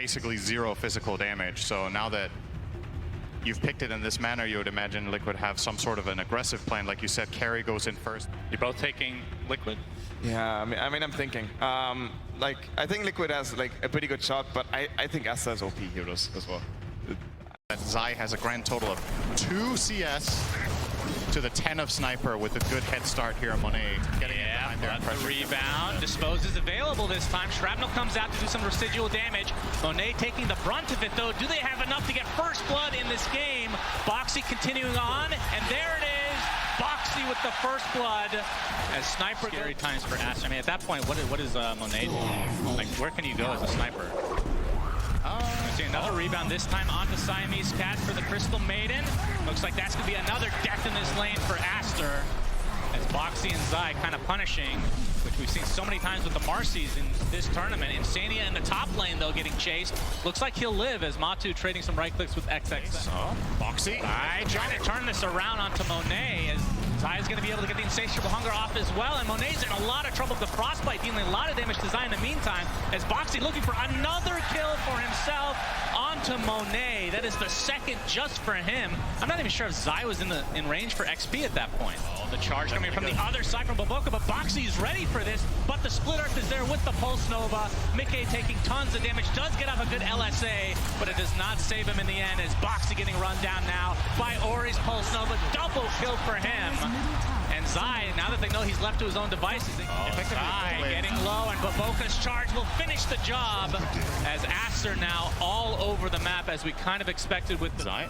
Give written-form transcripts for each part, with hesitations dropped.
basically zero physical damage. So now that you've picked it in this manner, you would imagine Liquid have some sort of an aggressive plan. Like you said, Carry goes in first. You're both taking Liquid. Yeah, I mean, I'm thinking. Like, I think Liquid has like a pretty good shot, but I think ASTER has OP heroes as well. Zai has a grand total of 2 CS to the 10 of Sniper with a good head start here on Monet. Getting it behind there. The rebound. Dispose is available this time. Shrapnel comes out to do some residual damage. Monet taking the brunt of it though. Do they have enough to get first blood in this game? Boxy continuing on, and there it is. Boxy with the first blood as Sniper. Scary times for ASTER. I mean, at that point, what is Monet doing? Like, where can you go as a Sniper? See another rebound, this time onto Siamese Cat for the Crystal Maiden. Looks like that's going to be another death in this lane for ASTER. As Boxy and Zai kind of punishing, which we've seen so many times with the Marcies in this tournament. Insania in the top lane, though, getting chased. Looks like he'll live as Matu trading some right clicks with XX. So, Boxy. Zai trying to turn this around onto Monet as Zai is going to be able to get the Insatiable Hunger off as well, and Monet's in a lot of trouble with the Frostbite, dealing a lot of damage to Zai in the meantime, as Boxy looking for another kill for himself onto Monet. That is the second just for him. I'm not even sure if Zai was in range for XP at that point. Oh, the charge coming from the other side from Baboka, but Boxy is ready for this, but the Split Earth is there with the Pulse Nova. Mickey taking tons of damage, does get off a good LSA, but it does not save him in the end, as Boxy getting run down now by Ori's Pulse Nova. Double kill for him. And Zai, now that they know he's left to his own devices, Zai getting low, and Baboka's charge will finish the job as ASTER now all over the map as we kind of expected with Zai.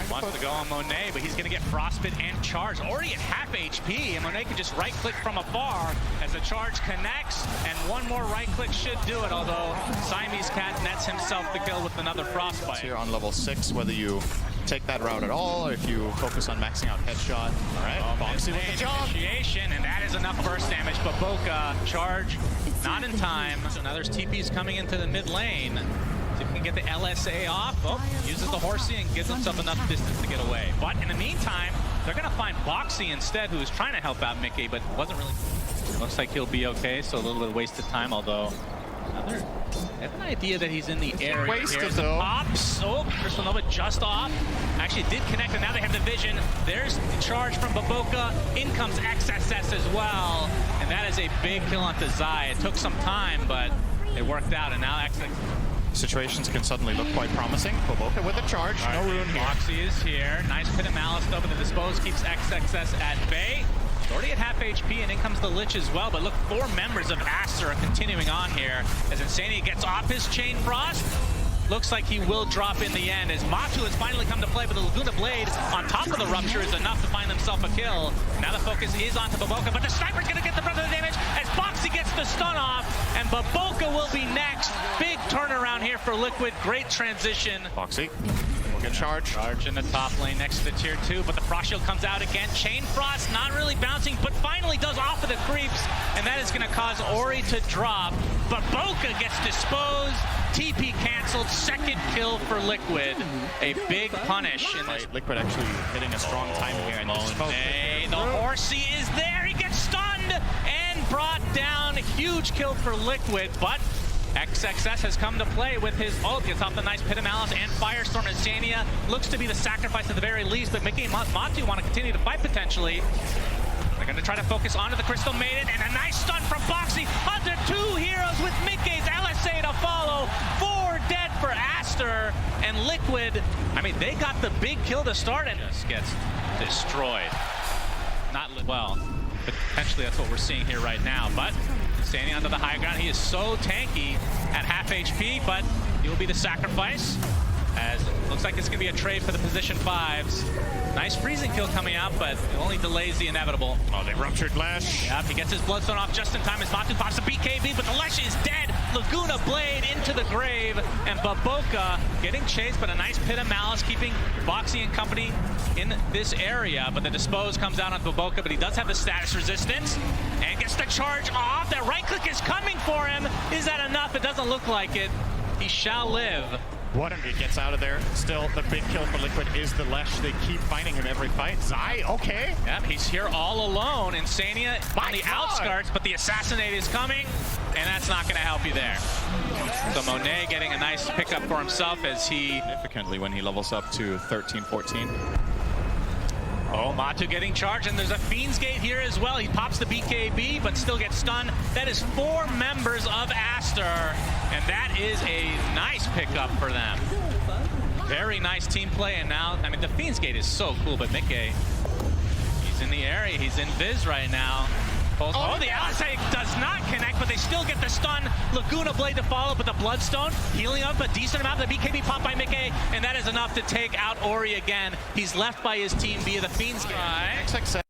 Wants to go on Monet, but he's going to get Frostbite and charge. Already at half HP, and Monet can just right-click from afar as the charge connects, and one more right-click should do it, although Siamese Cat nets himself the kill with another Frostbite. Here on level 6, whether you take that route at all, or if you focus on maxing out headshot. All right, Boxy with the job. Initiation, and that is enough burst damage. Baboka, charge, not in time. So now there's TPs coming into the mid lane. See if he can get the LSA off. Oh, uses the horsey and gives himself enough distance to get away. But in the meantime, they're going to find Boxy instead, who is trying to help out Mickey, but wasn't really. Looks like he'll be okay, so a little bit of wasted time, although I have an idea that he's in the area. Wasted though. Pops. Oh, Crystal Nova just off. Actually did connect, and now they have the vision. There's the charge from Baboka. In comes XSS as well. And that is a big kill onto Zai. It took some time, but it worked out, and now XSS. Situations can suddenly look quite promising. Baboka with a charge, no rune here. Boxy is here. Nice pit of Malice though, but the Dispose keeps XXS at bay. Already at half HP, and in comes the Lich as well. But look, 4 members of ASTER are continuing on here as Insania gets off his Chain Frost. Looks like he will drop in the end as Matu has finally come to play, but the Laguna Blade on top of the Rupture is enough to find himself a kill. Now the focus is onto Baboka, but the Sniper's going to get the brunt of the damage as Boxy gets the stun off, and Baboka will be next. Big turnaround here for Liquid. Great transition. Boxy will get charge. Charge in the top lane next to the tier 2, but the Frost Shield comes out again. Chain Frost not really bouncing, but finally does off of the creeps, and that is going to cause Ori to drop. Baboka gets disposed. TP canceled, second kill for Liquid. A big punish. In this. Liquid actually hitting a strong time here. And Monet, the horsey is there. He gets stunned and brought down. Huge kill for Liquid, but XXS has come to play with his ult. Gets off the nice Pit of Malice and Firestorm. Insania looks to be the sacrifice at the very least, but Mickey and Matu want to continue to fight potentially. They're going to try to focus onto the Crystal Maiden, and a nice stun from Boxy under 2 heroes with Mickey's LSA to follow. 4 dead for ASTER, and Liquid, I mean, they got the big kill to start and just gets destroyed. Not well, but potentially that's what we're seeing here right now. But standing onto the high ground, he is so tanky at half HP, but he will be the sacrifice. As it looks like it's going to be a trade for the position 5s. Nice freezing kill coming out, but it only delays the inevitable. Oh, they ruptured Lash. Yep, he gets his Bloodstone off just in time as Matu pops the BKB, but the Lash is dead. Laguna Blade into the grave, and Baboka getting chased, but a nice Pit of Malice keeping Boxy and company in this area. But the Dispose comes out on Baboka, but he does have the status resistance and gets the charge off. That right click is coming for him. Is that enough? It doesn't look like it. He shall live. He gets out of there. Still, the big kill for Liquid is the Lesh. They keep finding him every fight. Zai, okay. Yep, he's here all alone. Insania on the outskirts, but the Assassinate is coming, and that's not going to help you there. So Monet getting a nice pickup for himself as he... significantly when he levels up to 13-14. Oh, Matu getting charged, and there's a Fiend's Gate here as well. He pops the BKB, but still gets stunned. That is 4 members of ASTER, and that is a nice pickup for them. Very nice team play, and now, I mean, the Fiend's Gate is so cool, but Mickey, he's in the area. He's in Viz right now. Oh, the outside does not connect, but they still get the stun. Laguna Blade to follow, but the Bloodstone healing up a decent amount. The BKB popped by Mickey, and that is enough to take out Ori again. He's left by his team via the Fiend's Gate. XXX.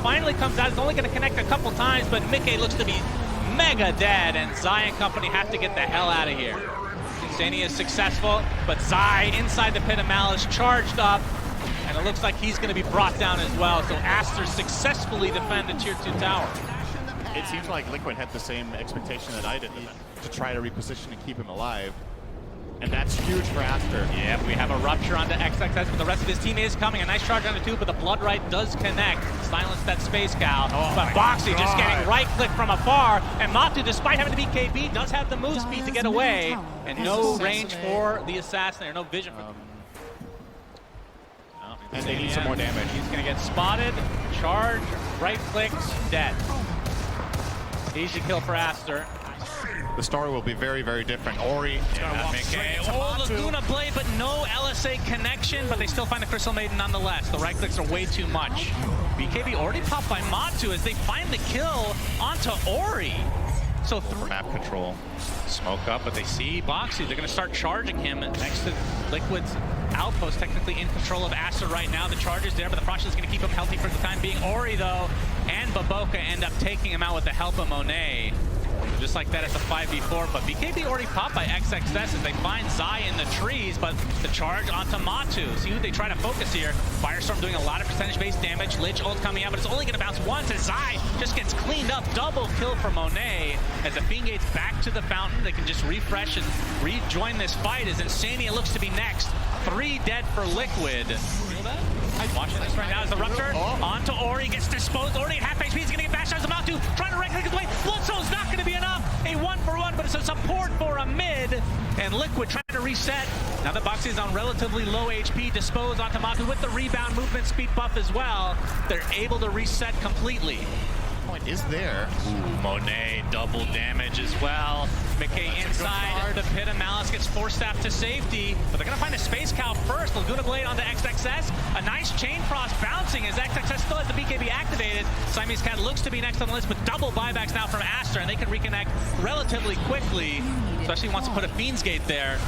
Finally comes out. He's only going to connect a couple times, but Mickey looks to be mega dead, and Zai and company have to get the hell out of here. Insania is successful, but Zai inside the Pit of Malice charged up, and it looks like he's going to be brought down as well. So ASTER successfully defend the Tier 2 tower. It seems like Liquid had the same expectation that I did to try to reposition and keep him alive. And that's huge for ASTER. Yeah, we have a rupture onto XXX, but the rest of his team is coming. A nice charge onto 2, but the Bloodright does connect. Silence that Space Cow. But Boxy just getting right-click from afar. And Matu, despite having the BKB, does have the move speed to get away. And no range for the Assassin, or no vision for them. And they need some more damage. He's going to get spotted, charge, right-click, dead. Easy kill for ASTER. The story will be very, very different. Ori is going to walk straight into Matu. Laguna Blade, but no LSA connection, but they still find the Crystal Maiden nonetheless. The right clicks are way too much. BKB already popped by Matu as they find the kill onto Ori. So map control. Smoke up, but they see Boxy. They're going to start charging him next to Liquid's outpost, technically in control of ASTER right now. The charge is there, but the Frost is going to keep him healthy for the time being. Ori, though, and Baboka end up taking him out with the help of Monet. Just like that, it's a 5v4, but BKB already popped by XXS as they find Zai in the trees, but the charge onto Matu. See who they try to focus here. Firestorm doing a lot of percentage-based damage. Lich ult coming out, but it's only going to bounce once as Zai just gets cleaned up. Double kill for Monet as the Fiend Gate's back to the fountain. They can just refresh and rejoin this fight as Insania looks to be next. 3 dead for Liquid. Feel that? Watching this right now as the Rupture onto Ori, gets disposed. Ori at half HP, he's going to get bashed out as Matu, trying to right-click his way. Bloodstone's not going to be enough. A 1-for-1, but it's a support for a mid. And Liquid trying to reset. Now the Boxy is on relatively low HP, disposed onto Matu with the rebound movement speed buff as well. They're able to reset completely. Point is there. Ooh, Monet double damage as well. Mickey inside the Pit of Malice gets force-staffed to safety, but they're going to find a Space Cow first. Laguna Blade onto XXS. A nice Chain Frost bouncing as XXS still has the BKB activated. Siamese Cat looks to be next on the list, but double buybacks now from ASTER, and they can reconnect relatively quickly, especially wants to put a Fiend's Gate there.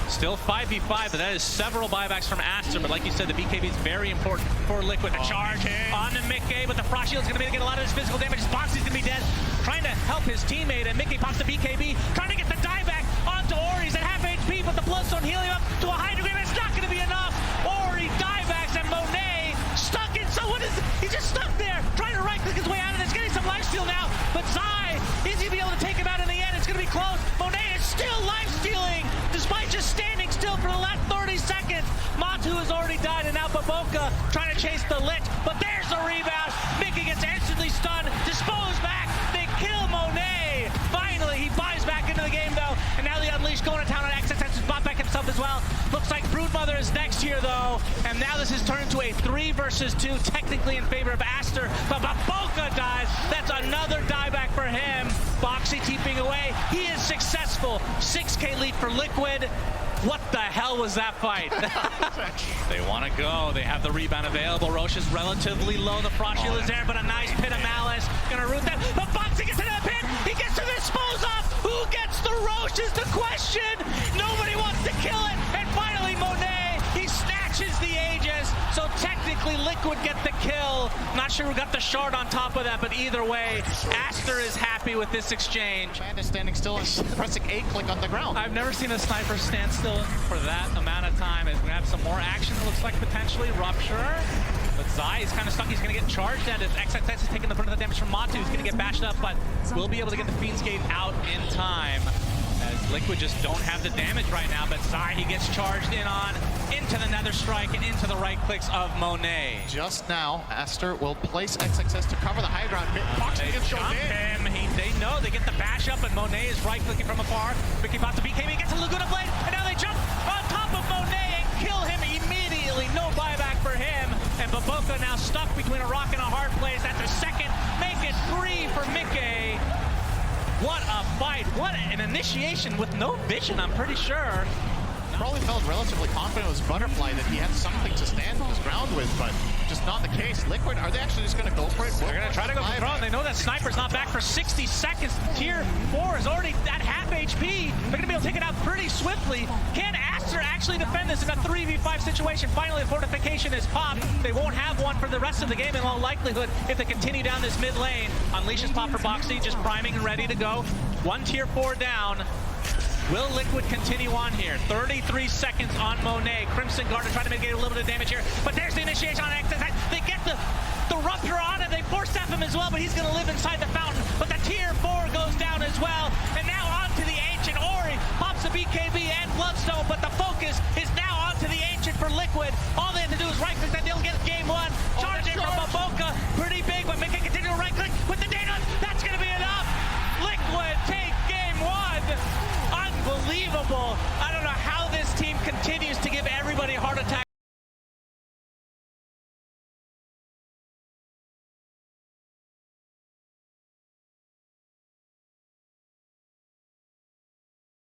Still 5v5, but that is several buybacks from ASTER. But like you said, the BKB is very important for Liquid. A charge on to Mickey, but the Frost Shield's going to be able to get a lot of his physical damage. Boxy's going to be dead, trying to help his teammate, and Mickey pops the BKB, trying to get the dieback onto Ori. He's at half HP, but the Bloodstone healing up to a high degree, but it's not going to be enough. Ori diebacks, and Monet stuck in. So what is it? He's just stuck there, trying to right-click his way out of this. Getting some lifesteal now, but Zai, is he be able to take him out in the end? It's going to be close. Monet is still lifestealing, despite just standing still for the last 30 seconds. Matu has already died, and now Baboka trying to chase the Lich, but there's the rebound. Mickey gets instantly stunned, disposed back, they kill Monet. Finally, he buys back into the game, though, and now the Unleashed going to town on XXS, who's bought back himself as well. Looks like Broodmother is next here, though, and now this has turned into a 3 versus 2, technically in favor of ASTER, but Baboka dies. That's another dieback for him. Boxy keeping away. He is successful. 6K lead for Liquid. What the hell was that fight? They want to go. They have the rebound available. Roche is relatively low. The Frost Shield is there, but a nice Pit of Malice. Gonna root that. But Boxy gets into the pit. He gets to dispose of. Who gets the Roche is the question. Nobody wants to kill it. And finally, Monet, he snatches the Aegis. So technically, Liquid get the kill. Not sure who got the shard on top of that, but either way, ASTER is happy with this exchange. Man is standing still and pressing A-click on the ground. I've never seen a sniper stand still for that amount of time. We're going to have some more action, it looks like, potentially. Rupture. But Zai is kind of stuck. He's going to get charged at it. XXX is taking the brunt of the damage from Matu. He's going to get bashed up, but will be able to get the Fiend's Gate out in time. As Liquid just don't have the damage right now, but Zai, he gets charged in on, into the Nether Strike and into the right clicks of Monet. Just now, ASTER will place XXS to cover the high ground. Boxing gets Jump shown in. him. They know they get the bash up, and Monet is right clicking from afar. Vicky about to BKB, gets a Laguna Blade, and now they jump on top of Monet and kill him immediately. No buyback for him, and Baboka now stuck between a rock and a hard place at the second. Make it 3 for Mickey. What a fight. What an initiation with no vision, I'm pretty sure. Probably felt relatively confident it was Butterfly that he had something to stand his ground with, but just not the case. Liquid, are they actually just going to go for it? They're going to try to go for the throne. They know that Sniper's not back for 60 seconds. Tier 4 is already at half HP. They're going to be able to take it out pretty swiftly. Can ASTER actually defend this in a 3v5 situation? Finally, the fortification is popped. They won't have one for the rest of the game in all likelihood if they continue down this mid lane. Unleash is pop for Boxy, just priming and ready to go. One tier 4 down. Will Liquid continue on here? 33 seconds on Monet. Crimson Guard trying to mitigate a little bit of damage here, but there's the initiation on XXX. They get the Rupture on him. They force step him as well, but he's going to live inside the fountain. But the tier 4 goes down as well, and now onto the Ancient. Ori pops the BKB and Bloodstone, but the focus is now onto the Ancient for Liquid.